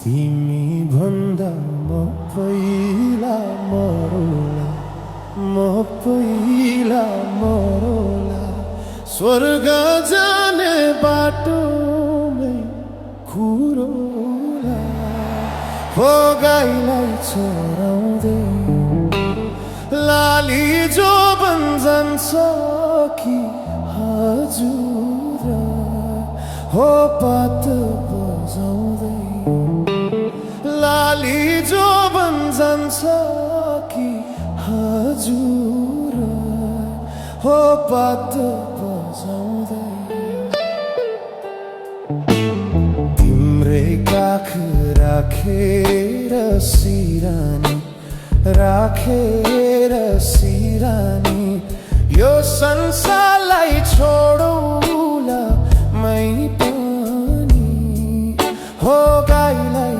तिमी भन्दा म पहिला मरौला, म पहिला मरौला। स्वर्ग जाने बाटोमै खुरौला, हो गाईलाई चराउँदै लाली जो जान्छ कि हजुर, हो पात बजाउँदै लाली जो जान्छ कि हजुर, हो पात बजाउँदै। तिम्रै काख राखेर सिरानी, राखेर सिरानी, यो संसारलाई छोडौला मै पनि, हो गाईलाई